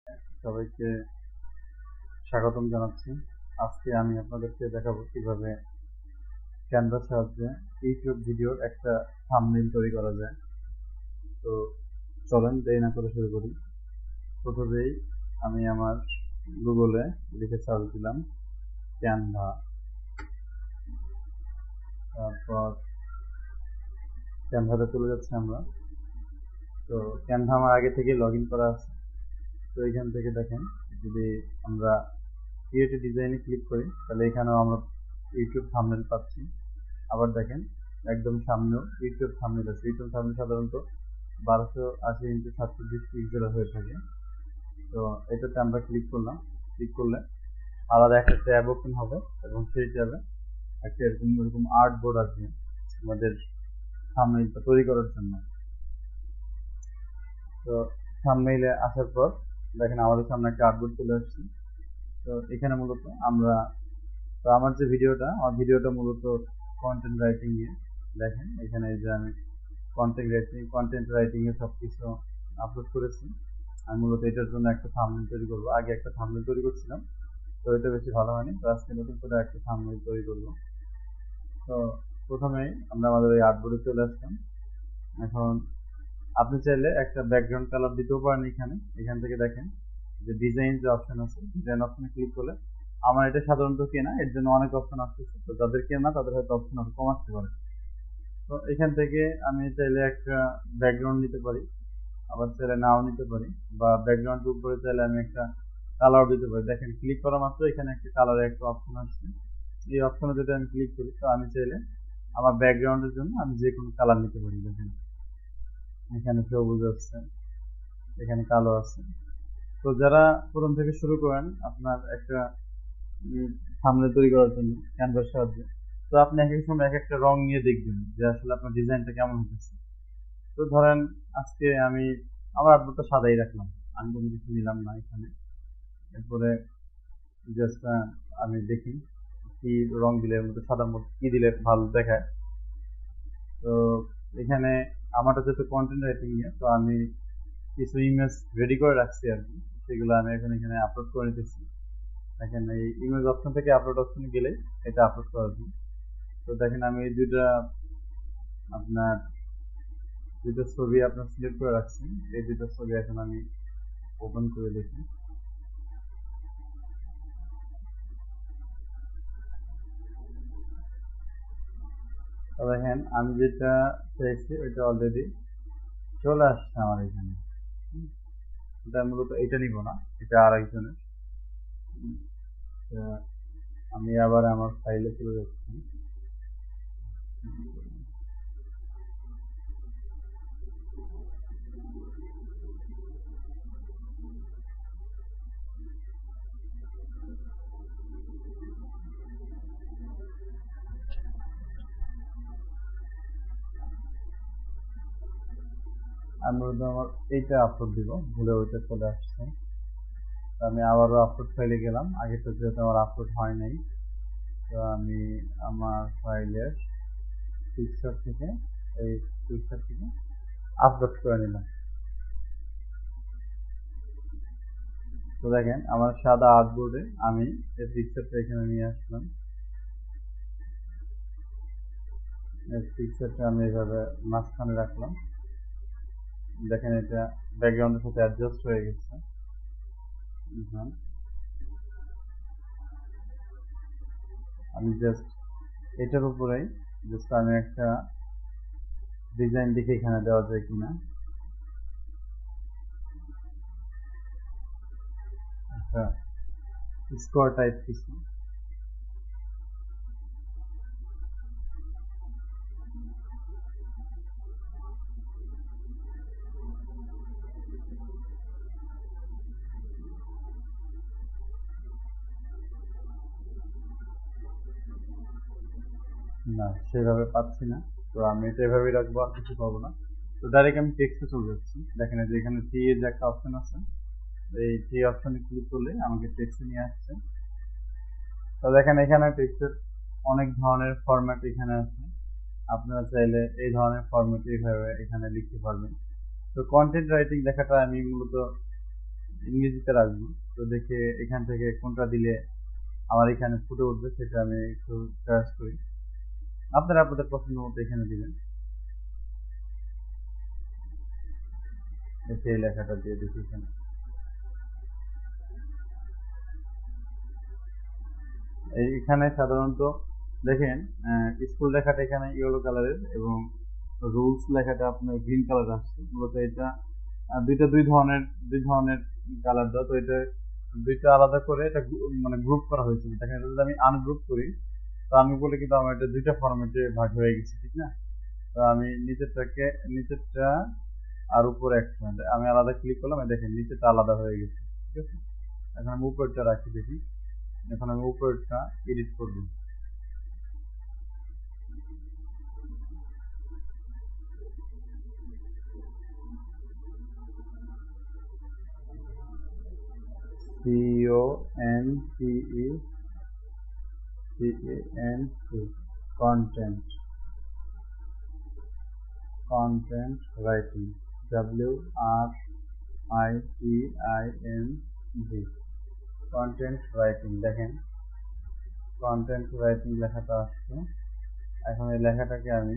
সবাইকে স্বাগতম জানাচ্ছি। আজকে আমি আপনাদেরকে দেখাবো কিভাবে ক্যানভার সাহায্যে ইউটিউব ভিডিওর একটা থাম্বনেইল তৈরি করা যায়। তো চলেন দেরি না করে শুরু করি। প্রথমেই আমি আমার গুগলে লিখে সার্চ দিলাম ক্যানভা, তারপর ক্যানভাতে চলে যাচ্ছি আমরা। তো ক্যানভা আমার আগে থেকে লগ ইন করা আছে। তো এখান থেকে দেখেন, যদি আমরা ক্রিয়েট ডিজাইনে ক্লিক করি তাহলে এখানেও আমরা ইউটিউব থাম্বনেইল পাচ্ছি। আবার দেখেন একদম সামনেও ইউটিউব থাম্বনেইল আছে। ইউটিউব থাম্বনেইল সাধারণত 1280x720 পিক্সেলের হয়ে থাকে। তো এটাতে আমরা ক্লিক করলাম। ক্লিক করলে আলাদা একটা ট্যাব ওপেন হবে এবং সেই ট্যাবে একটা এরকম আর্ট বোর্ড আছে আমাদের থাম্বনেইলটা তৈরি করার জন্য। তো থাম্বনেইলে আসার পর দেখেন আমাদের সামনে একটা আর্ট বোর্ড চলে আসছে। তো এখানে মূলত আমার যে ভিডিওটা মূলত কন্টেন্ট রাইটিং এ। দেখেন এখানে এই যে আমি কন্টেন্ট রাইটিং এ সবকিছু আপলোড করেছি। আমি মূলত এটার জন্য একটা থাম্বনেইল তৈরি করব। আগে একটা থাম্বনেইল তৈরি করছিলাম, তো এটা বেশি ভালো হয়নি। তো আজকে নতুন করে একটা থাম্বনেইল তৈরি করব। তো প্রথমেই আমরা আমাদের এই আর্টবোর্ডে চলে আসলাম। এখন আপনি চাইলে একটা ব্যাকগ্রাউন্ড কালার দিতেও পারেন। এখান থেকে দেখেন যে ডিজাইন যে অপশন আছে, ডিজাইন অপশনে ক্লিক করলে আমার এটা সাধারণত কেনা, এর জন্য অনেক অপশন আসতেছে। তো যাদের কেনা তাদের হয়তো অপশন আরো কম আসতে পারে। তো এখান থেকে আমি চাইলে একটা ব্যাকগ্রাউন্ড নিতে পারি, আবার চাইলে নাও নিতে পারি, বা ব্যাকগ্রাউন্ডের উপরে চাইলে আমি একটা কালার দিতে পারি। দেখেন ক্লিক করা মাত্র এখানে একটা কালারের একটা অপশন আসছে। এই অপশনে যদি আমি ক্লিক করি তো আমি চাইলে আমার ব্যাকগ্রাউন্ডের জন্য আমি যে কোনো কালার নিতে পারি। দেখেন এখানে সবুজ আছে, এখানে কালো আছে। তো যারা প্রথম থেকে শুরু করেন আপনার একটা থাম্বনেইল তৈরি করার জন্য ক্যানভার সাহায্যে, তো আপনি এক এক সময় এক একটা রং নিয়ে দেখবেন যে আসলে আপনার ডিজাইনটা কেমন হতেছে। তো ধরেন আজকে আমি আমার আর্টবোর্ডটা সাদাই রাখলাম, আমি কোনো কিছু নিলাম না এখানে। এরপরে জাস্ট আমি দেখি কি রং দিলে, এর মধ্যে সাদার মধ্যে কি দিলে ভালো দেখায়। তো এখানে আমারটা যেহেতু কন্টেন্ট রাইটিং নিয়ে, তো আমি কিছু ইমেজ রেডি করে রাখছি আর কি, সেগুলো আমি এখানে আপলোড করে নিতেছি। দেখেন এই ইমেজ অপশন থেকে আপলোড অপশনে গেলে এটা আপলোড করা যায়। তো দেখেন আমি এই দুইটা ছবি আপনার সিলেক্ট করে রাখছি। এই দুইটা ছবি এখন আমি ওপেন করে দেখি। তো দেখেন আমি যেটা চাইছি ওইটা অলরেডি চলে আসছে আমার এখানে। এটা মূলত এটা নিব না, এটা আর একজনের। আমি আবার আমার ফাইলে চলে যাচ্ছি। আমি মূলত আমার এইটা আপলোড দিব, ভুলে ওইটা চলে আসছে। আমি আবারও আপলোড ফাইলে গেলাম, আগেটা যেহেতু আমার আপলোড হয় নাই। তো আমি আমার ফাইলের পিকচার থেকে আপলোড করে নিলাম। তো দেখেন আমার সাদা আর্টবোর্ডে আমি এই পিকচারটা এখানে নিয়ে আসলাম। এই পিকচারটা আমি এইভাবে মাঝখানে রাখলাম। দেখেন এটা ব্যাকগ্রাউন্ডের সাথে অ্যাডজাস্ট হয়ে গেছে। আমি জাস্ট এটার উপরেই আমি একটা ডিজাইন দেখে এখানে দেওয়া যায় কিনা। একটা স্কোয়ার টাইপ কিছু। না, সেভাবে পাচ্ছি না। তো আমি এটা এভাবেই রাখবো, আর কিছু পাবো না। তো ডাইরেক্ট আমি টেক্সটে চলে যাচ্ছি। দেখেন যে এখানে টি এর যে একটা অপশন আছে, এই টি অপশনে ক্লিক করলে আমাকে টেক্সটে নিয়ে আসছে। তো দেখেন এখানে টেক্সটের অনেক ধরনের ফরম্যাট এখানে আছে। আপনারা চাইলে এই ধরনের ফরম্যাট এইভাবে এখানে লিখতে পারবেন। তো কন্টেন্ট রাইটিং লেখাটা আমি মূলত ইংরেজিতে রাখবো। তো দেখে এখান থেকে কোনটা দিলে আমার এখানে ফুটে উঠবে সেটা আমি একটু চয়েস করি। আপনারা আপনাদের পছন্দ মতো এখানে দিবেন। এই লেখাটা দিয়ে দেখি এখানে। এইখানে সাধারণত দেখেন স্কুল লেখাটা এখানে ইয়েলো কালারের এবং রুলস লেখাটা আপনার গ্রিন কালার আসছে। মূলত এটা দুই ধরনের কালার দেওয়া, তো এটা দুইটা আলাদা করে এটা মানে গ্রুপ করা হয়েছে। দেখেন এটা যদি আমি আনগ্রুপ করি, তো আনগ্রুপ করলে কিন্তু আমার এটা দুইটা ফরম্যাটে ভাগ হয়ে গেছে, ঠিক না? তো আমি নিচেরটা আর উপরে একটা আমি আলাদা ক্লিক করলাম, দেখেন নিচেরটা আলাদা হয়ে গেছে, ঠিক আছে? এখন আমি উপরেরটা রাখি দেখি। এখন আমি উপরেরটা এডিট করব। CONTENT, content, content writing, WRITING, content writing। দেখেন content writing লেখাটা আসছে। এখন এই লেখাটাকে আমি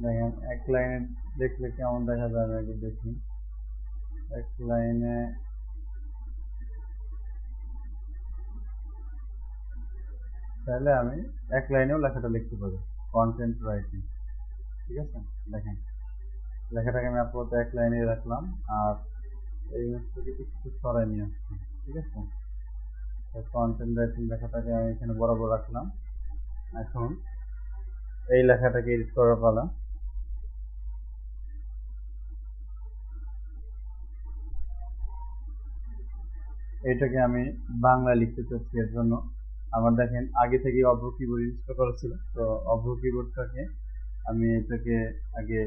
দেখেন এক লাইনে দেখলে কেমন দেখা যাবে আগে দেখি। এক লাইনে চাইলে আমি এক লাইনেও লেখাটা লিখতে পারি, কন্টেন্ট রাইটিং, ঠিক আছে? দেখেন লেখাটাকে আমি আপাতত এক লাইনে রাখলাম আর এই জিনিসটাকে একটু সরাই নিয়ে আসলাম, ঠিক আছে? কন্টেন্ট রাইটিং লেখাটাকে আমি এখানে বরাবর রাখলাম। এখন এই লেখাটাকে এডিট করার পালা। এটাকে আমি বাংলা লিখতে চাচ্ছি, এর জন্য আমার দেখেন আগে থেকে অভ্র কিবোর্ড ইনস্টল করা ছিল। তো অভ্র কিবোর্ডটাকে আমি এটাকে আগে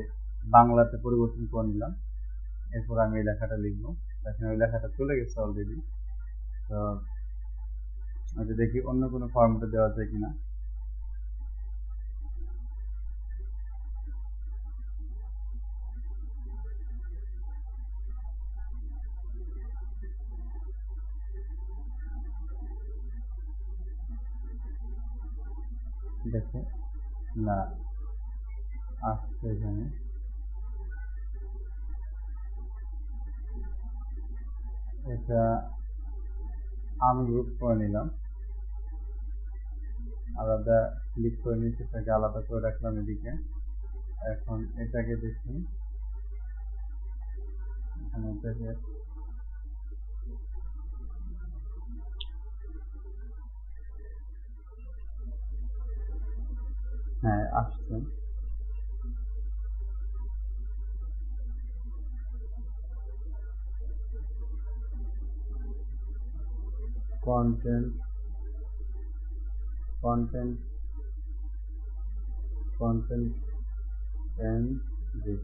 বাংলাতে পরিবর্তন করে নিলাম, এরপর আমি এই লেখাটা লিখবো। দেখেন ওই লেখাটা চলে গেছে অলরেডি। তো আচ্ছা দেখি অন্য কোনো ফর্মেটে দেওয়া যায় কিনা। দেখে না আসছে এখানে। এটা আনগ্রুপ করে নিলাম, আলাদা ক্লিক করে নিচ্ছি, এটাকে আলাদা করে রাখলাম এদিকে। এখন এটাকে দেখি, এখানে এটাকে হ্যাঁ আসছে। Content content content and this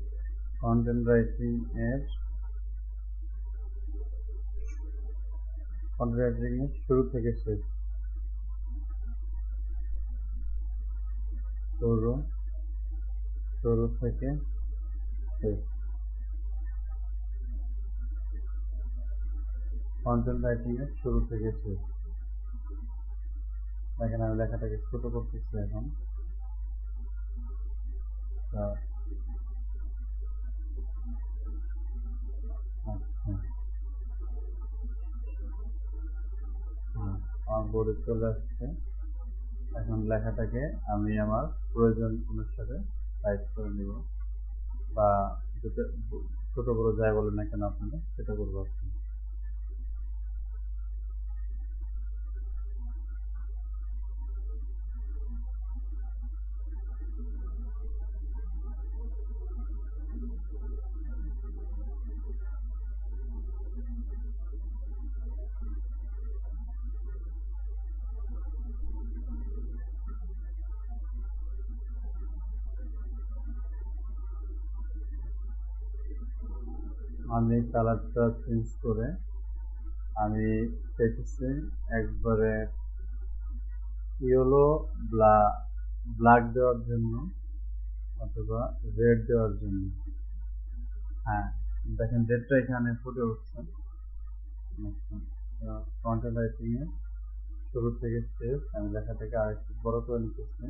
content writing এর শুরু থেকে শেষ, শুরু থেকে শেষ। কন্টেন্ট রাইটিং এর শুরু থেকে শেষ। দেখেন আমি লেখাটাকে ছোট করতেছি এখন। আমার বোর্ডে চলে আসছে। এখন লেখাটাকে আমি আমার প্রয়োজন অনুসারে টাইপ করে নিব, বা ছোট বড় যাই বলেন না কেন আপনারা সেটা করবো। আমি কালারটা চেঞ্জ করে আমি চাইতেছি একবারে ইয়েলো ব্ল্যাক দেওয়ার জন্য অথবা রেড দেওয়ার জন্য। হ্যাঁ, দেখেন রেডটা এখানে ফুটে উঠছে। কন্টেন্ট রাইটিং এ শুরু থেকে শেষ আমি লেখাটাকে আরেকটু বড় করে নিতেছি।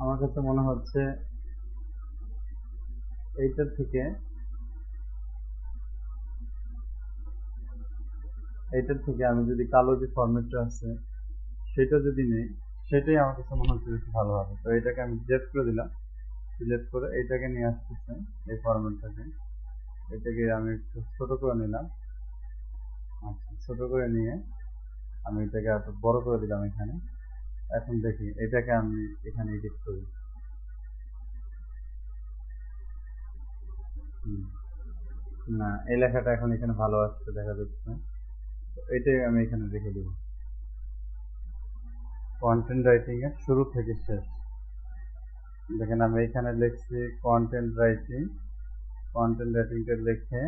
আমার কাছে মনে হচ্ছে এইটার থেকে আমি যদি কালো যে ফরম্যাটটা আছে সেটা যদি নেই, সেটাই আমার কাছে মনে হচ্ছে বেশি ভালো হবে। তো এটাকে আমি সিলেক্ট করে দিলাম, সিলেক্ট করে এইটাকে নিয়ে আসতেছে, এই ফরম্যাটটাকে এটাকে আমি একটু ছোট করে নিলাম। আচ্ছা, ছোট করে নিয়ে আমি এটাকে একটু বড় করে দিলাম এখানে। এখন দেখি এটাকে আমি এখানে এডিট করি। না, এই লেখাটা এখন এখানে ভালো আসছে দেখা যাচ্ছে, এটাই আমি এখানে রেখে দেব। কন্টেন্ট রাইটিং এর শুরু থেকে শেষ। দেখেন আমি এখানে লিখছি কন্টেন্ট রাইটিংটা লিখে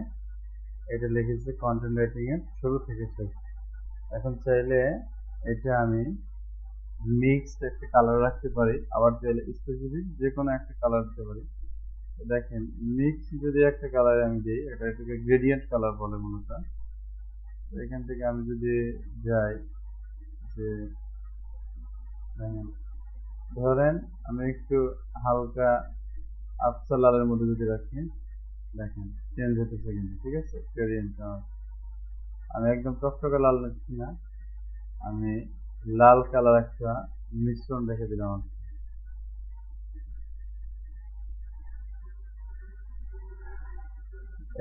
এটা লিখেছি কন্টেন্ট রাইটিং এর শুরু থেকে শেষ। এখন চাইলে এটা আমি মিক্সড একটা কালার রাখতে পারি, আবার চাইলে স্পেসিফিক যে কোনো একটা কালার দিতে পারি। দেখেন মিক্স যদি একটা কালার আমি দিই, এটাকে গ্রেডিয়েন্ট কালার বলে মূলত। এখান থেকে আমি যদি যাই যে ধরেন আমি একটু হালকা আফসা লালের মধ্যে যদি রাখি, দেখেন চেঞ্জ হতেছে কিন্তু, ঠিক আছে। গ্রেডিয়েন্টটা আমি একদম টকটকে লাল নিচ্ছি না, আমি লাল কালার একটা মিশ্রণ রেখে দিলাম।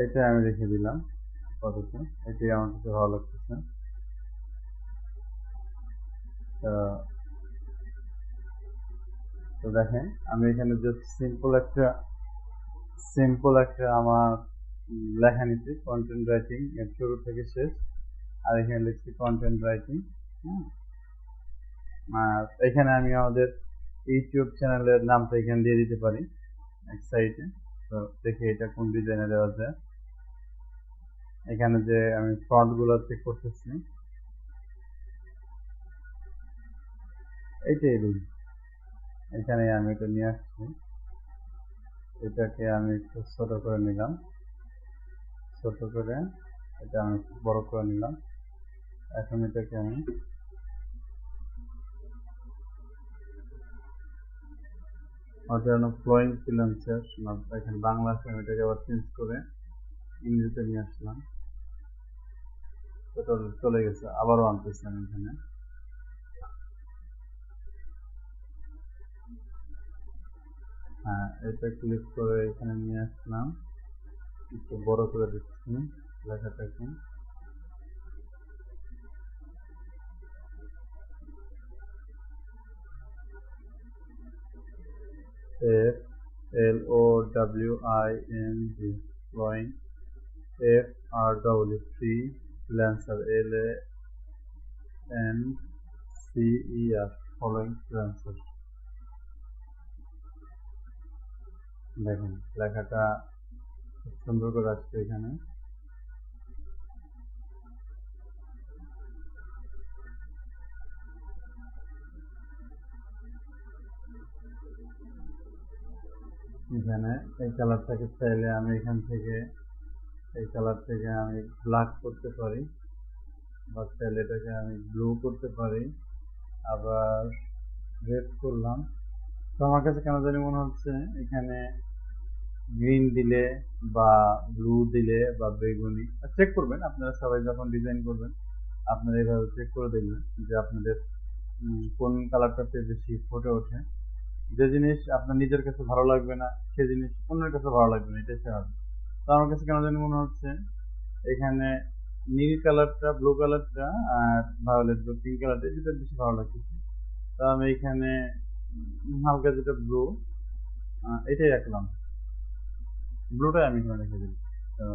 এটা আমি রেখে দিলাম আপাতত, এটাই আমার কাছে ভালো লাগতেছে। তো দেখেন আমি এখানে জাস্ট সিম্পল একটা আমার লেখা নিচ্ছি কন্টেন্ট রাইটিং এর শুরু থেকে শেষ, আর এখানে লিখছি কন্টেন্ট রাইটিং। আর এখানে আমি আমাদের ইউটিউব চ্যানেলের নামটা এখানে দিয়ে দিতে পারি এক সাইডে। তো দেখি এটা কোন ডিজাইনে দেওয়া যায়। এখানে যে আমি ফন্ট গুলো চেক করতেছি, এইটাই দিই, এখানে আমি এটা নিয়ে আসছি, এটাকে আমি একটু ছোট করে নিলাম, ছোট করে এটা আমি বড় করে নিলাম। এখন এটাকে আমি ফ্লোয়িং ফ্রিল্যান্সার, এখানে বাংলা আছে, আমি এটাকে আবার চেঞ্জ করে ইংরেজিতে নিয়ে আসলাম। চলে গেছে, আবারও আনতেছি আমি এখানে। হ্যাঁ, এটা ক্লিক করে এখানে নিয়ে আসলাম, একটু বড় করে দিচ্ছি লেখাটাকে। FLOWING flowing, FRW free, freelancer LANCER following freelancer। দেখেন লেখাটা খুব সুন্দর করে আসছে এখানে। এখানে এই কালারটাকে চাইলে আমি এখান থেকে এই কালার থেকে আমি ব্ল্যাক করতে পারি, বা চাইলে এটাকে আমি ব্লু করতে পারি, আবার রেড করলাম। তো আমার কাছে কেন জানি মনে হচ্ছে এখানে গ্রিন দিলে বা ব্লু দিলে বা বেগুনি, চেক করবেন আপনারা সবাই যখন ডিজাইন করবেন, আপনারা এইভাবে চেক করে দেখবেন যে আপনাদের কোন কালারটাতে বেশি ফুটে ওঠে। যে জিনিস আপনার নিজের কাছে ভালো লাগবে না, সে জিনিস অন্যের কাছে ভালো লাগবে না, এটাই স্বাভাবিক। তো আমার কাছে কেন জানি মনে হচ্ছে এখানে নীল কালারটা, ব্লু কালারটা আর ভায়োলেট বা পিঙ্ক কালারটা যেটা বেশি ভালো লাগতেছে। তো আমি এখানে হালকা যেটা ব্লু এটাই রাখলাম। ব্লুটাই আমি এখানে রেখে দিলাম। তো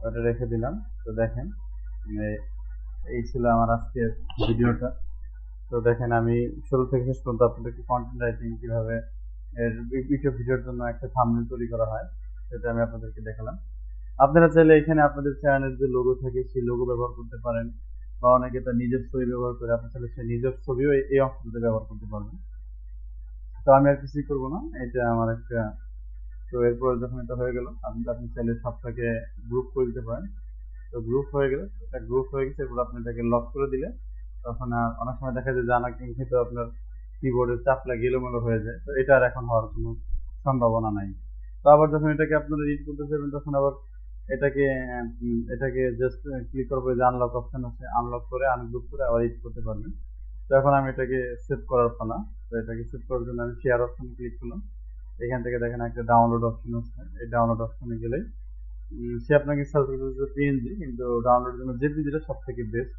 ওটা রেখে দিলাম। তো দেখেন এই ছিল আমার আজকের ভিডিওটা। তো দেখেন আমি শুরু থেকে শেষ পর্যন্ত আপনাদেরকে কন্টেন্ট রাইটিং কিভাবে ইউটিউব ভিডিওর জন্য একটা থাম্বনেল তৈরি করা হয় সেটা আমি আপনাদেরকে দেখালাম। আপনারা চাইলে এখানে আপনাদের চ্যানেলের যে লোগো থাকে সেই লোগো ব্যবহার করতে পারেন, বা অনেকে তার নিজের ছবি ব্যবহার করে, আপনি চাইলে সেই নিজের ছবিও এই অংশটাতে ব্যবহার করতে পারবেন। তো আমি আর কিছুই করবো না, এটা আমার একটা। তো এরপর যখন এটা হয়ে গেল, আপনি চাইলে সবটাকে গ্রুপ করে দিতে পারেন। তো গ্রুপ হয়ে গেলে, এটা গ্রুপ হয়ে গেছে, এরপর আপনি এটাকে লক করে দিলে তখন আর অনেক সময় দেখা যায় জানা কিন্তু আপনার কিবোর্ডের চাপ লাগিয়ে এলোমেলো হয়ে যায়। তো এটা আর এখন হওয়ার কোনো সম্ভাবনা নাই। তো আবার যখন এটাকে আপনারা এডিট করতে চাইবেন তখন আবার এটাকে এটাকে জাস্ট ক্লিক করবো, যে আনলক অপশন আছে, আনলক করে আনগ্রুপ করে আবার এডিট করতে পারবেন। তো এখন আমি এটাকে সেভ করার পালা। তো এটাকে সেভ করার জন্য আমি শেয়ার অপশনে ক্লিক করলাম। এখান থেকে দেখেন একটা ডাউনলোড অপশন আছে, এই ডাউনলোড অপশনে গেলে সে আপনাকে সাজেস্ট করছে পিএনজি, কিন্তু ডাউনলোডের জন্য জেপিজিটা সব থেকে বেস্ট।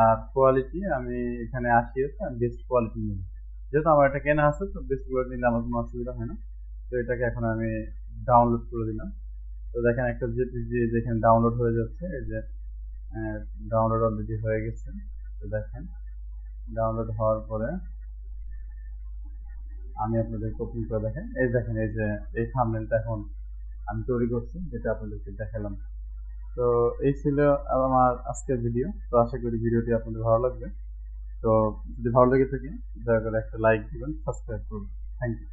আর কোয়ালিটি আমি এখানে 80 আছে, আমি বেস্ট কোয়ালিটি নেব, যেহেতু আমার এটা কেনা আছে। তো বেস্ট কোয়ালিটি নিলে আমার কোনো অসুবিধা হয় না। তো এটাকে এখন আমি ডাউনলোড করে দিলাম। তো দেখেন একটা জেপিজি যেখানে ডাউনলোড হয়ে যাচ্ছে, এই যে ডাউনলোড অলরেডি হয়ে গেছে। তো দেখেন ডাউনলোড হওয়ার পরে আমি আপনাদেরকে ওপেন করে দেখেন, এই দেখেন এই যে এই থাম্বনেলটা এখন আমি তৈরি করছি, যেটা আপনাদেরকে দেখালাম। তো এই ছিল আমার আজকের ভিডিও। তো আশা করি ভিডিওটি আপনাদের ভালো লাগবে। তো যদি ভালো লেগে থাকে দয়া করে একটা লাইক দিবেন, সাবস্ক্রাইব করবেন। Thank you.